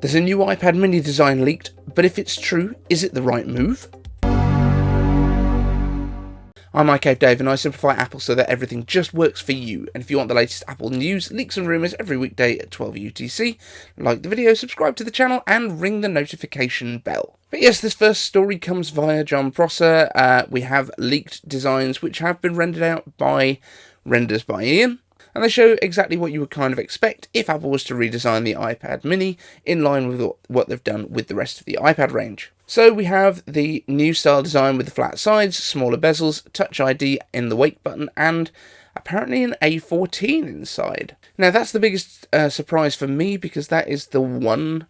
There's a new iPad mini design leaked, but if it's true, is it the right move? I'm icave Dave and I simplify Apple so that everything just works for you. And if you want the latest Apple news, leaks and rumours every weekday at 12 UTC, like the video, subscribe to the channel and ring the notification bell. But yes, this first story comes via Jon Prosser. We have leaked designs which have been rendered out by Renders by Ian. And they show exactly what you would kind of expect if Apple was to redesign the iPad mini in line with what they've done with the rest of the iPad range. So we have the new style design with the flat sides, smaller bezels, Touch ID in the wake button, and apparently an A14 inside. Now that's the biggest surprise for me, because that is the one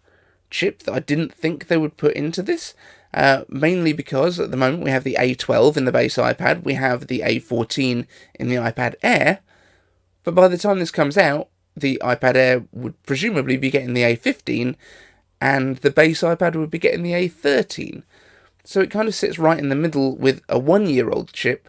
chip that I didn't think they would put into this. Mainly because at the moment we have the A12 in the base iPad, we have the A14 in the iPad Air, but by the time this comes out, the iPad Air would presumably be getting the A15, and the base iPad would be getting the A13. So it kind of sits right in the middle with a 1-year-old chip,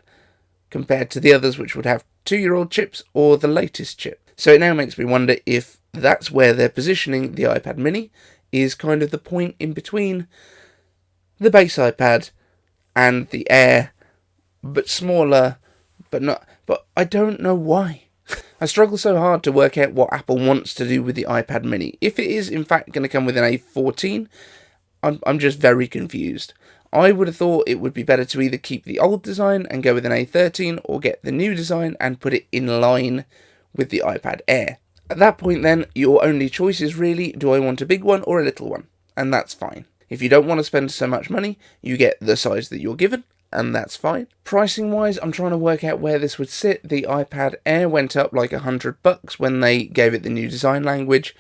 compared to the others which would have 2-year-old chips or the latest chip. So it now makes me wonder if that's where they're positioning the iPad mini, is kind of the point in between the base iPad and the Air, but smaller, but I don't know why. I struggle so hard to work out what Apple wants to do with the iPad mini. If it is in fact going to come with an A14, I'm just very confused. I would have thought it would be better to either keep the old design and go with an A13, or get the new design and put it in line with the iPad Air. At that point then, your only choice is really, do I want a big one or a little one? And that's fine. If you don't want to spend so much money, you get the size that you're given, and that's fine. Pricing wise, I'm trying to work out where this would sit. The iPad Air went up like $100 when they gave it the new design language.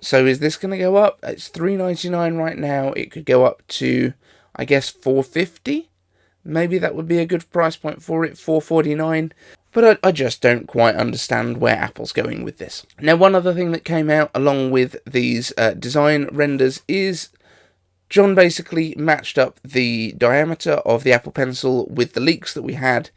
So is this going to go up? It's $399 right now. It could go up to, I guess, $450. Maybe that would be a good price point for it, $449. But I just don't quite understand where Apple's going with this. Now, one other thing that came out along with these design renders is Jon basically matched up the diameter of the Apple Pencil with the leaks that we had,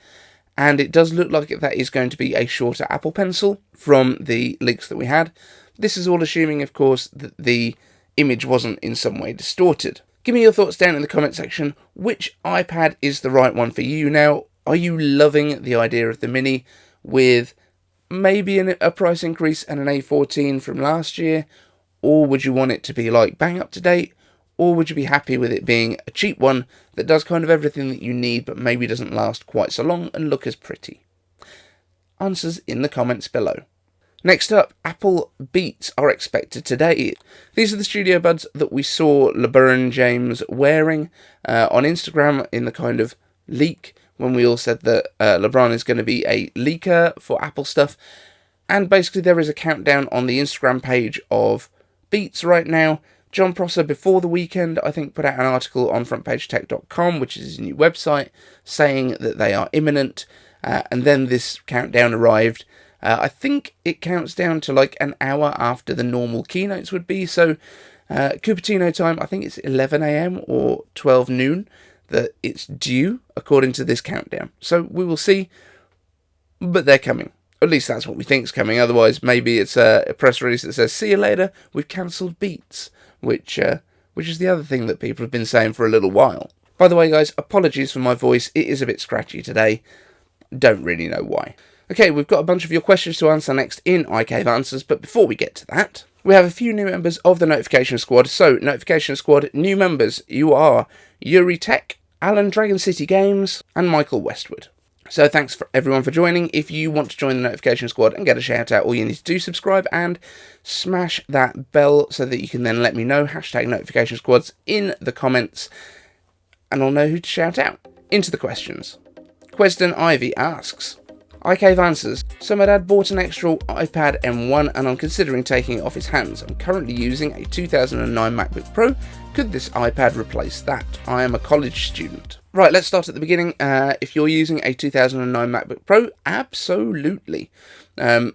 and it does look like that is going to be a shorter Apple Pencil from the leaks that we had. This is all assuming, of course, that the image wasn't in some way distorted. Give me your thoughts down in the comment section. Which iPad is the right one for you now? Are you loving the idea of the mini with maybe a price increase and an A14 from last year? Or would you want it to be like bang up to date? Or would you be happy with it being a cheap one that does kind of everything that you need, but maybe doesn't last quite so long and look as pretty? Answers in the comments below. Next up, Apple Beats are expected today. These are the Studio Buds that we saw LeBron James wearing on Instagram in the kind of leak, when we all said that LeBron is going to be a leaker for Apple stuff. And basically there is a countdown on the Instagram page of Beats right now. Jon Prosser, before the weekend, I think, put out an article on frontpagetech.com, which is his new website, saying that they are imminent, and then this countdown arrived. I think it counts down to like an hour after the normal keynotes would be, so Cupertino time, I think it's 11 AM or 12 noon that it's due, according to this countdown. So we will see, but they're coming. At least that's what we think is coming. Otherwise, maybe it's a press release that says, see you later, we've cancelled Beats. Which is the other thing that people have been saying for a little while. By the way, guys, apologies for my voice. It is a bit scratchy today. Don't really know why. Okay, we've got a bunch of your questions to answer next in iCave Answers, but before we get to that, we have a few new members of the Notification Squad. So, Notification Squad, new members, you are Yuri Tech, Alan Dragon City Games, and Michael Westwood. So thanks for everyone for joining. If you want to join the Notification Squad and get a shout out, all you need to do is subscribe and smash that bell so that you can then let me know, hashtag Notification Squads, in the comments, and I'll know who to shout out. Into the questions. Quezdon Ivey asks, iCave Answers. So my dad bought an extra iPad M1 and I'm considering taking it off his hands. I'm currently using a 2009 MacBook Pro. Could this iPad replace that? I am a college student. Right, let's start at the beginning. If you're using a 2009 MacBook Pro, absolutely. To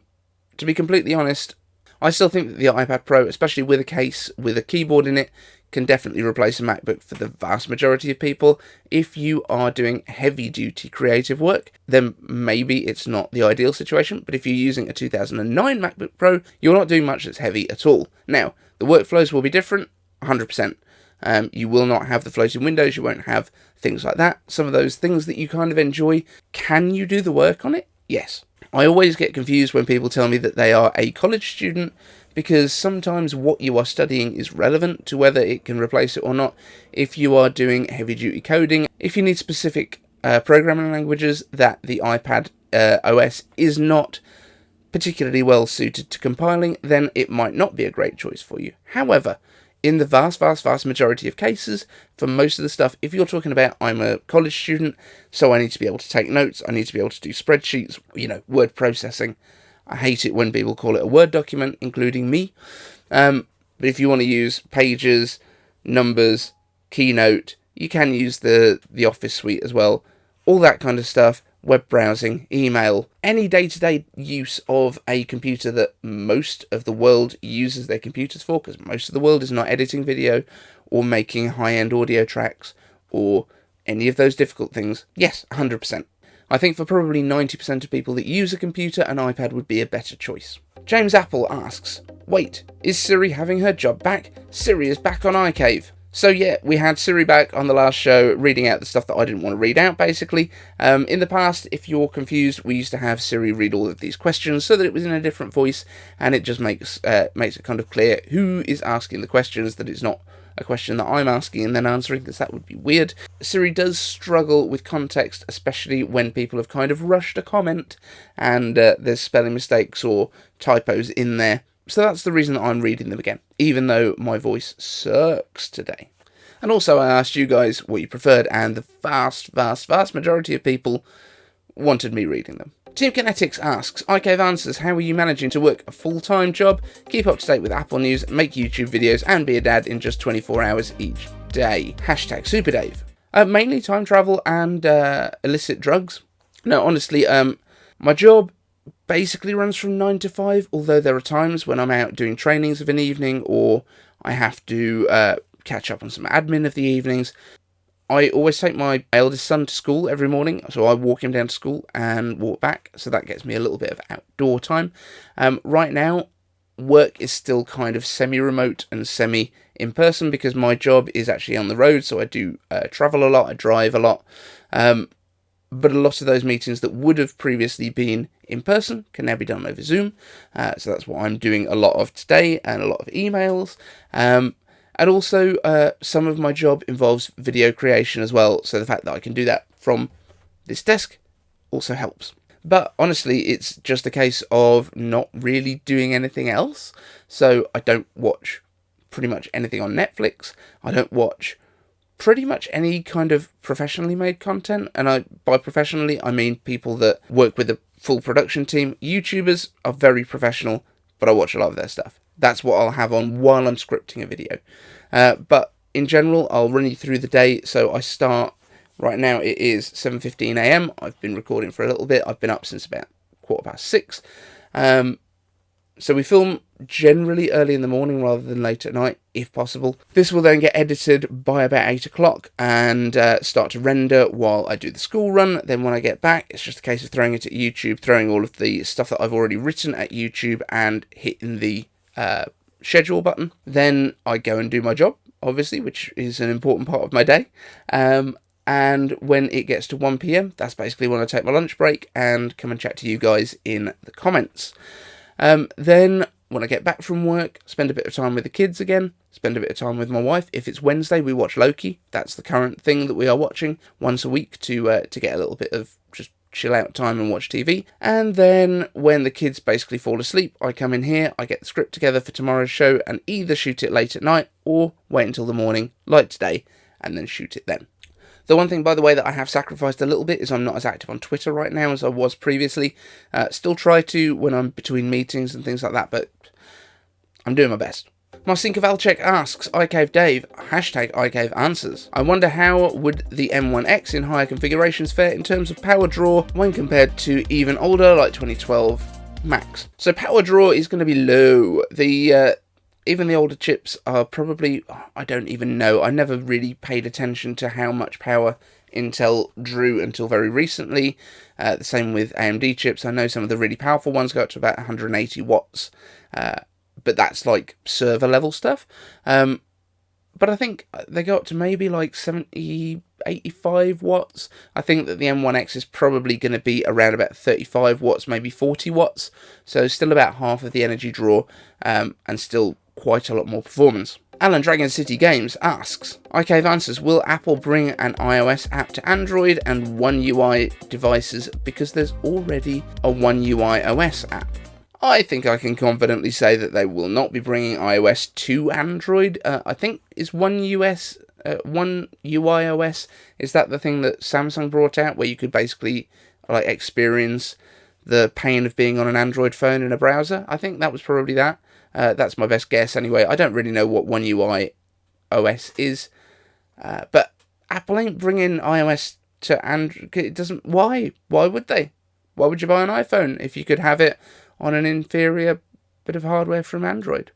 be completely honest, I still think that the iPad Pro, especially with a case with a keyboard in it, can definitely replace a MacBook for the vast majority of people. If you are doing heavy-duty creative work, then maybe it's not the ideal situation, but if you're using a 2009 MacBook Pro, you're not doing much that's heavy at all. Now, the workflows will be different, 100%. You will not have the floating windows, you won't have things like that. Some of those things that you kind of enjoy, can you do the work on it? Yes. I always get confused when people tell me that they are a college student, because sometimes what you are studying is relevant to whether it can replace it or not. If you are doing heavy-duty coding, if you need specific programming languages that the iPad OS is not particularly well suited to compiling, then it might not be a great choice for you. However, in the vast majority of cases, for most of the stuff, if you're talking about, I'm a college student, so I need to be able to take notes, I need to be able to do spreadsheets, word processing. I hate it when people call it a Word document, including me. But if you want to use Pages, Numbers, Keynote, you can use the Office suite as well. All that kind of stuff, web browsing, email, any day-to-day use of a computer that most of the world uses their computers for, because most of the world is not editing video or making high-end audio tracks or any of those difficult things. Yes, 100%. I think for probably 90% of people that use a computer, an iPad would be a better choice. James Apple asks, wait, is Siri having her job back? Siri is back on iCave. So yeah, we had Siri back on the last show, reading out the stuff that I didn't want to read out, basically. In the past, if you're confused, we used to have Siri read all of these questions so that it was in a different voice, and it just makes it kind of clear who is asking the questions, that it's not a question that I'm asking and then answering, because that would be weird. Siri does struggle with context, especially when people have kind of rushed a comment and there's spelling mistakes or typos in there. So that's the reason that I'm reading them again, even though my voice sucks today. And also I asked you guys what you preferred, and the vast majority of people wanted me reading them. Team Kinetix asks, icave answers, how are you managing to work a full-time job, keep up to date with Apple news, make YouTube videos, and be a dad in just 24 hours each day? Hashtag SuperDave. Mainly time travel and illicit drugs. No, honestly, my job basically runs from 9 to 5, although there are times when I'm out doing trainings of an evening, or I have to catch up on some admin of the evenings. I always take my eldest son to school every morning, so I walk him down to school and walk back, so that gets me a little bit of outdoor time. Right now, work is still kind of semi-remote and semi-in-person, because my job is actually on the road, so I do travel a lot, I drive a lot, but a lot of those meetings that would have previously been in person can now be done over Zoom, so that's what I'm doing a lot of today, and a lot of emails. And also, some of my job involves video creation as well, so the fact that I can do that from this desk also helps. But honestly, it's just a case of not really doing anything else. So I don't watch pretty much anything on Netflix. I don't watch pretty much any kind of professionally made content. And by professionally, I mean people that work with a full production team. YouTubers are very professional, but I watch a lot of their stuff. That's what I'll have on while I'm scripting a video. But in general, I'll run you through the day. So I start, right now it is 7:15 AM. I've been recording for a little bit. I've been up since about 6:15. So we film generally early in the morning rather than late at night, if possible. This will then get edited by about 8 o'clock and start to render while I do the school run. Then when I get back, it's just a case of throwing it at YouTube, throwing all of the stuff that I've already written at YouTube and hitting the schedule button. Then I go and do my job, obviously, which is an important part of my day. And when it gets to 1 PM, that's basically when I take my lunch break and come and chat to you guys in the comments. Then when I get back from work, spend a bit of time with the kids again, spend a bit of time with my wife. If it's Wednesday, we watch Loki. That's the current thing that we are watching once a week to get a little bit of just chill out time and watch TV. And then when the kids basically fall asleep, I come in here, I get the script together for tomorrow's show and either shoot it late at night or wait until the morning, like today, and then shoot it then. The one thing, by the way, that I have sacrificed a little bit is I'm not as active on Twitter right now as I was previously. Still try to when I'm between meetings and things like that, but I'm doing my best. Marcinka Valchek asks, iCave Dave, hashtag iCave answers. I wonder how would the M1X in higher configurations fare in terms of power draw when compared to even older, like 2012 max. So power draw is going to be low. Even the older chips are probably, I don't even know. I never really paid attention to how much power Intel drew until very recently. The same with AMD chips. I know some of the really powerful ones go up to about 180 watts, but that's like server level stuff. But I think they go up to maybe like 70, 85 watts. I think that the M1X is probably going to be around about 35 watts, maybe 40 watts. So still about half of the energy draw, and still quite a lot more performance. Alan Dragon City Games asks, icave answers, will Apple bring an iOS app to Android and One UI devices because there's already a One UI OS app? I think I can confidently say that they will not be bringing iOS to Android. I think is One UI OS, is that the thing that Samsung brought out where you could basically like experience the pain of being on an Android phone in a browser? I think that was probably that. That's my best guess anyway. I don't really know what One UI OS is, but Apple ain't bringing iOS to Android. It doesn't. Why? Why would they? Why would you buy an iPhone if you could have it on an inferior bit of hardware from Android?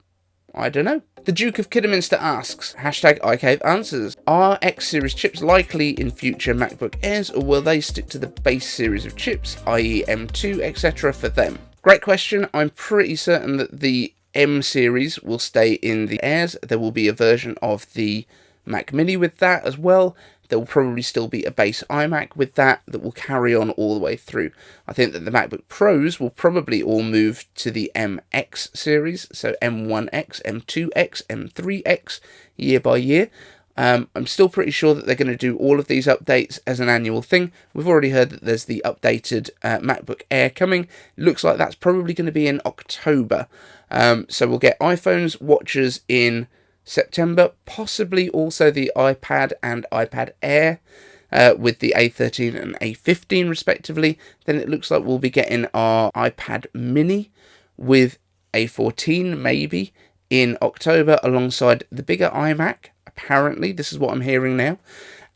I don't know. The Duke of Kidderminster asks, hashtag icave answers, are X series chips likely in future MacBook Airs, or will they stick to the base series of chips, i.e. M2, etc. for them? Great question. I'm pretty certain that the M series will stay in the Airs. There will be a version of the Mac Mini with that as well. There will probably still be a base iMac with that will carry on all the way through. I think that the MacBook Pros will probably all move to the MX series, so M1X, M2X, M3X, year by year. I'm still pretty sure that they're going to do all of these updates as an annual thing. We've already heard that there's the updated MacBook Air coming. Looks like that's probably going to be in October. So we'll get iPhones, watches in September, possibly also the iPad and iPad Air with the A13 and A15 respectively. Then it looks like we'll be getting our iPad Mini with A14 maybe in October alongside the bigger iMac. Apparently, this is what I'm hearing now,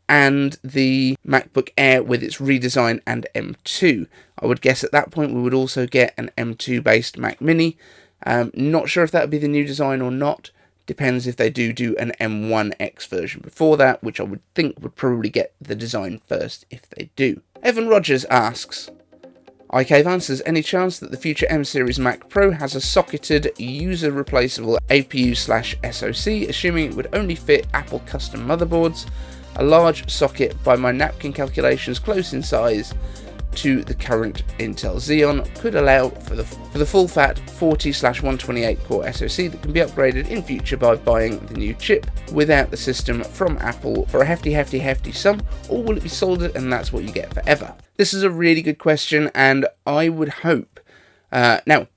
and the MacBook Air with its redesign and M2. I would guess at that point we would also get an M2 based Mac Mini. Not sure if that would be the new design or not. Depends if they do an M1X version before that, which I would think would probably get the design first if they do. Evan Rogers asks, icave answers, any chance that the future M series Mac Pro has a socketed user replaceable APU/SoC, assuming it would only fit Apple custom motherboards? A large socket, by my napkin calculations close in size to the current Intel Xeon, could allow for the full fat 40/128 core SoC that can be upgraded in future by buying the new chip without the system from Apple for a hefty sum, or will it be soldered and that's what you get forever? This is a really good question, and I would hope, now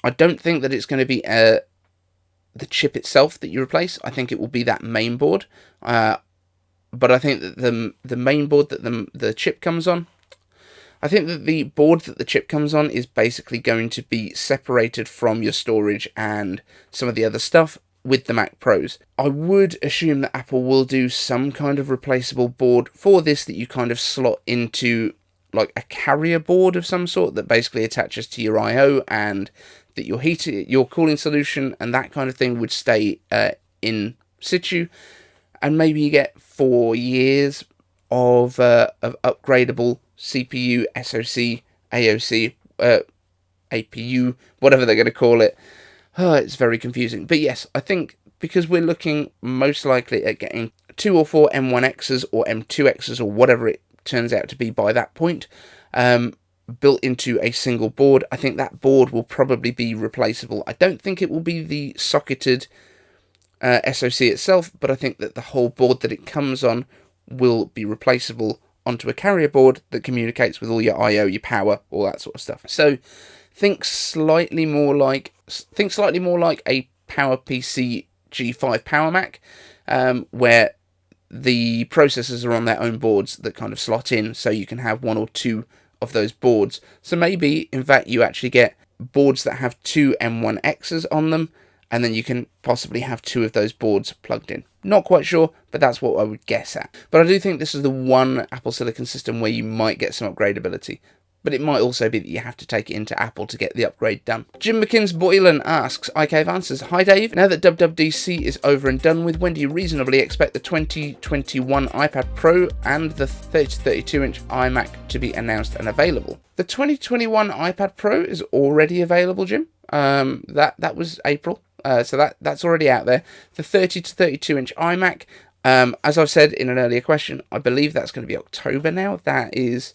I don't think that it's going to be the chip itself that you replace. I think it will be that main board, but I think that the main board that the chip comes on, I think that the board that the chip comes on is basically going to be separated from your storage and some of the other stuff with the Mac Pros. I would assume that Apple will do some kind of replaceable board for this that you kind of slot into like a carrier board of some sort that basically attaches to your I/O, and that your cooling solution and that kind of thing would stay in situ, and maybe you get 4 years of upgradable CPU, SoC, AOC, APU, whatever they're going to call it. It's very confusing. But yes, I think because we're looking most likely at getting 2 or 4 M1Xs or M2Xs or whatever it turns out to be by that point, built into a single board, I think that board will probably be replaceable. I don't think it will be the socketed SoC itself, but I think that the whole board that it comes on will be replaceable onto a carrier board that communicates with all your I/O, your power, all that sort of stuff. So think slightly more like a PowerPC G5 Power Mac, where the processors are on their own boards that kind of slot in, so you can have 1 or 2 of those boards. So maybe, in fact, you actually get boards that have 2 M1Xs on them, and then you can possibly have 2 of those boards plugged in. Not quite sure, but that's what I would guess at. But I do think this is the one Apple Silicon system where you might get some upgradability. but it might also be that you have to take it into Apple to get the upgrade done. Jim McKinn's Boylan asks, iCave answers, hi Dave, now that WWDC is over and done with, when do you reasonably expect the 2021 iPad Pro and the 30-32-inch iMac to be announced and available? The 2021 iPad Pro is already available, Jim. That was April, so that's already out there. The 30-32-inch iMac, as I've said in an earlier question, I believe that's going to be October now. That is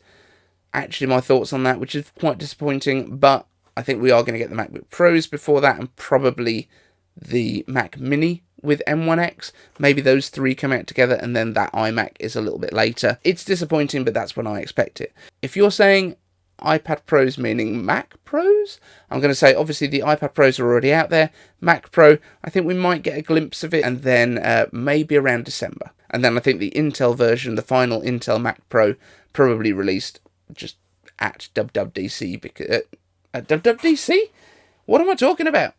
actually my thoughts on that, which is quite disappointing, but I think we are going to get the MacBook Pros before that, and probably the Mac Mini with M1X. Maybe those three come out together, and then that iMac is a little bit later. It's disappointing, but that's when I expect it. If you're saying iPad Pros meaning Mac Pros, I'm going to say obviously the iPad Pros are already out there. Mac Pro, I think we might get a glimpse of it, and then maybe around December. And then I think the Intel version, the final Intel Mac Pro, probably released just at WWDC, because at WWDC? What am I talking about?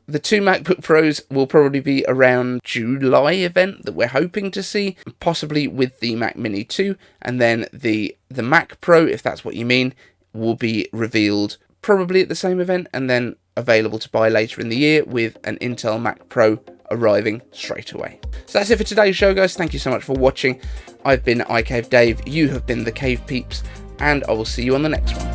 The two MacBook Pros will probably be around July event that we're hoping to see, possibly with the Mac Mini 2, and then the Mac Pro, if that's what you mean, will be revealed probably at the same event, and then available to buy later in the year with an Intel Mac Pro arriving straight away. So that's it for today's show, guys. Thank you so much for watching. I've been iCave Dave, you have been the Cave Peeps, and I will see you on the next one.